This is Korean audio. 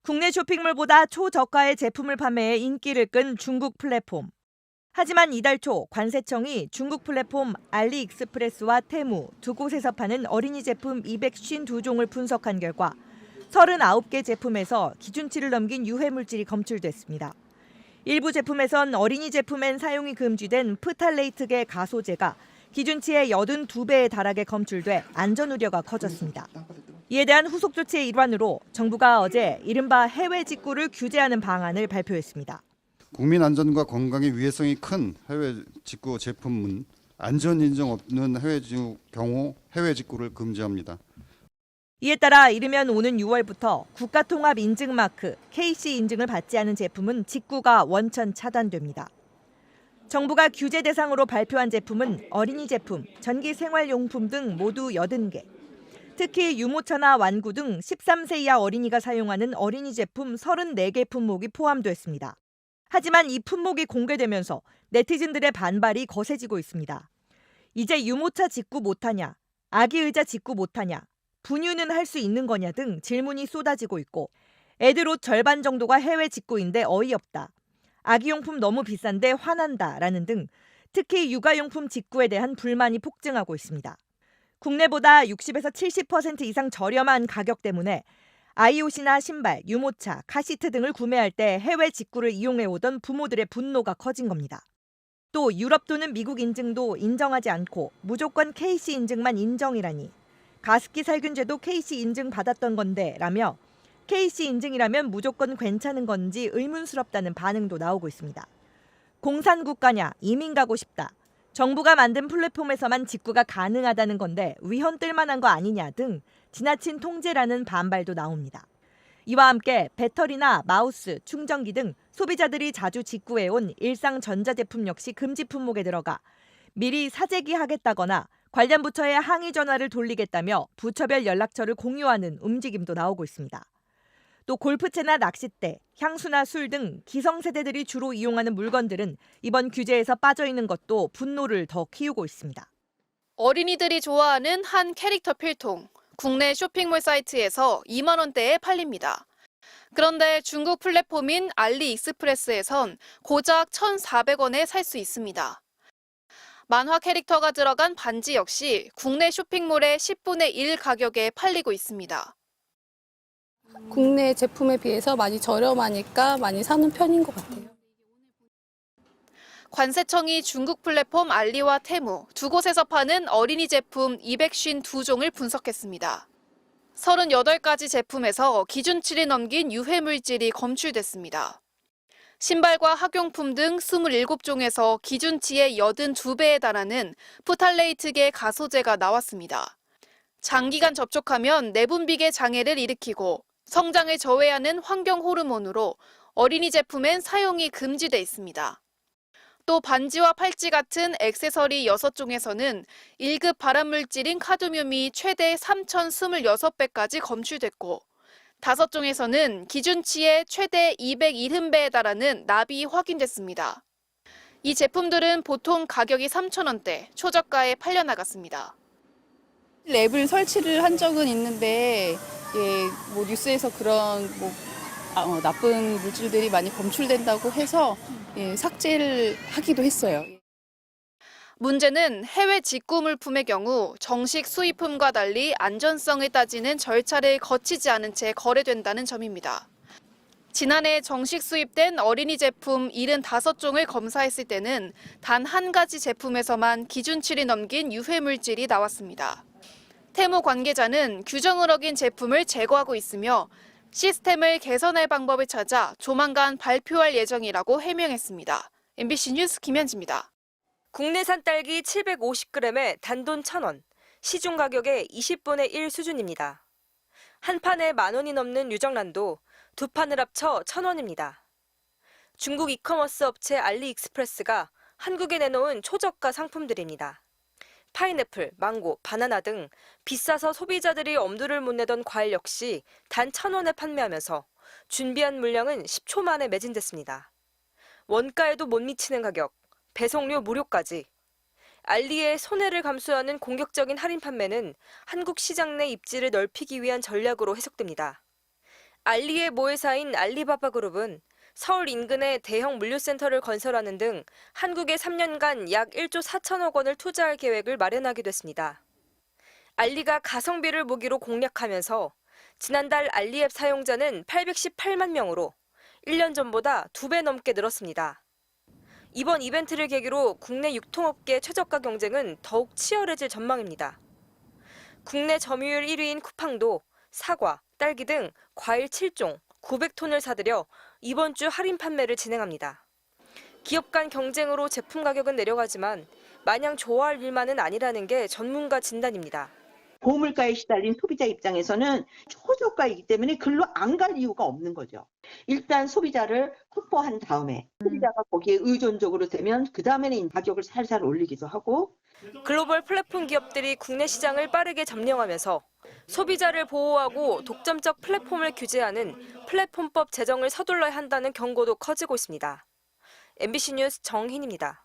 국내 쇼핑몰보다 초저가의 제품을 판매해 인기를 끈 중국 플랫폼. 하지만 이달 초 관세청이 중국 플랫폼 알리익스프레스와 테무 두 곳에서 파는 어린이 제품 252종을 분석한 결과 39개 제품에서 기준치를 넘긴 유해물질이 검출됐습니다. 일부 제품에선 어린이 제품엔 사용이 금지된 프탈레이트계 가소제가 기준치의 82배에 달하게 검출돼 안전 우려가 커졌습니다. 이에 대한 후속 조치의 일환으로 정부가 어제 이른바 해외 직구를 규제하는 방안을 발표했습니다. 국민 안전과 건강의 위해성이 큰 해외 직구 제품은 안전 인정 없는 경우 해외 직구를 금지합니다. 이에 따라 이르면 오는 6월부터 국가통합 인증 마크 KC 인증을 받지 않은 제품은 직구가 원천 차단됩니다. 정부가 규제 대상으로 발표한 제품은 어린이 제품, 전기 생활용품 등 모두 80개. 특히 유모차나 완구 등 13세 이하 어린이가 사용하는 어린이 제품 34개 품목이 포함됐습니다. 하지만 이 품목이 공개되면서 네티즌들의 반발이 거세지고 있습니다. 이제 유모차 직구 못하냐, 아기 의자 직구 못하냐, 분유는 할 수 있는 거냐 등 질문이 쏟아지고 있고 애들 옷 절반 정도가 해외 직구인데 어이없다. 아기용품 너무 비싼데 화난다라는 등 특히 육아용품 직구에 대한 불만이 폭증하고 있습니다. 국내보다 60에서 70% 이상 저렴한 가격 때문에 아이 옷이나 신발, 유모차, 카시트 등을 구매할 때 해외 직구를 이용해오던 부모들의 분노가 커진 겁니다. 또 유럽 또는 미국 인증도 인정하지 않고 무조건 KC 인증만 인정이라니 가습기 살균제도 KC 인증 받았던 건데 라며 KC 인증이라면 무조건 괜찮은 건지 의문스럽다는 반응도 나오고 있습니다. 공산국가냐, 이민 가고 싶다. 정부가 만든 플랫폼에서만 직구가 가능하다는 건데 위헌 뜰만한 거 아니냐 등 지나친 통제라는 반발도 나옵니다. 이와 함께 배터리나 마우스, 충전기 등 소비자들이 자주 직구해온 일상 전자제품 역시 금지 품목에 들어가 미리 사재기 하겠다거나 관련 부처에 항의 전화를 돌리겠다며 부처별 연락처를 공유하는 움직임도 나오고 있습니다. 또 골프채나 낚싯대, 향수나 술 등 기성세대들이 주로 이용하는 물건들은 이번 규제에서 빠져있는 것도 분노를 더 키우고 있습니다. 어린이들이 좋아하는 한 캐릭터 필통, 국내 쇼핑몰 사이트에서 2만 원대에 팔립니다. 그런데 중국 플랫폼인 알리익스프레스에선 고작 1,400원에 살 수 있습니다. 만화 캐릭터가 들어간 반지 역시 국내 쇼핑몰의 10분의 1 가격에 팔리고 있습니다. 국내 제품에 비해서 많이 저렴하니까 많이 사는 편인 것 같아요. 관세청이 중국 플랫폼 알리와 테무 두 곳에서 파는 어린이 제품 252종을 분석했습니다. 38가지 제품에서 기준치를 넘긴 유해물질이 검출됐습니다. 신발과 학용품 등 27종에서 기준치의 82배에 달하는 프탈레이트계 가소제가 나왔습니다. 장기간 접촉하면 내분비계 장애를 일으키고 성장을 저해하는 환경 호르몬으로 어린이 제품엔 사용이 금지돼 있습니다. 또 반지와 팔찌 같은 액세서리 6종에서는 1급 발암물질인 카드뮴이 최대 3,026배까지 검출됐고 5종에서는 기준치의 최대 270배에 달하는 납이 확인됐습니다. 이 제품들은 보통 가격이 3,000원대, 초저가에 팔려나갔습니다. 랩을 설치를 한 적은 있는데 뉴스에서 그런 나쁜 물질들이 많이 검출된다고 해서 삭제를 하기도 했어요. 문제는 해외 직구 물품의 경우 정식 수입품과 달리 안전성을 따지는 절차를 거치지 않은 채 거래된다는 점입니다. 지난해 정식 수입된 어린이 제품 75종을 검사했을 때는 단 한 가지 제품에서만 기준치를 넘긴 유해물질이 나왔습니다. 테무 관계자는 규정을 어긴 제품을 제거하고 있으며 시스템을 개선할 방법을 찾아 조만간 발표할 예정이라고 해명했습니다. MBC 뉴스 김현지입니다. 국내산 딸기 750g에 단돈 1,000원, 시중 가격의 20분의 1 수준입니다. 한 판에 10,000원이 넘는 유정란도 두 판을 합쳐 1,000원입니다. 중국 이커머스 업체 알리익스프레스가 한국에 내놓은 초저가 상품들입니다. 파인애플, 망고, 바나나 등 비싸서 소비자들이 엄두를 못 내던 과일 역시 단 1,000원에 판매하면서 준비한 물량은 10초 만에 매진됐습니다. 원가에도 못 미치는 가격, 배송료 무료까지. 알리의 손해를 감수하는 공격적인 할인 판매는 한국 시장 내 입지를 넓히기 위한 전략으로 해석됩니다. 알리의 모회사인 알리바바 그룹은 서울 인근에 대형 물류센터를 건설하는 등 한국에 3년간 약 1조 4천억 원을 투자할 계획을 마련하게 됐습니다. 알리가 가성비를 무기로 공략하면서 지난달 알리 앱 사용자는 818만 명으로 1년 전보다 2배 넘게 늘었습니다. 이번 이벤트를 계기로 국내 유통업계 최저가 경쟁은 더욱 치열해질 전망입니다. 국내 점유율 1위인 쿠팡도 사과, 딸기 등 과일 7종 900톤을 사들여 이번 주 할인 판매를 진행합니다. 기업 간 경쟁으로 제품 가격은 내려가지만 마냥 좋아할 일만은 아니라는 게 전문가 진단입니다. 고물가에 시달린 소비자 입장에서는 초저가이기 때문에 글로 안 갈 이유가 없는 거죠. 일단 소비자를 확보한 다음에 소비자가 거기에 의존적으로 되면 그 다음에는 가격을 살살 올리기도 하고. 글로벌 플랫폼 기업들이 국내 시장을 빠르게 점령하면서 소비자를 보호하고 독점적 플랫폼을 규제하는 플랫폼법 제정을 서둘러야 한다는 경고도 커지고 있습니다. MBC 뉴스 정희입니다.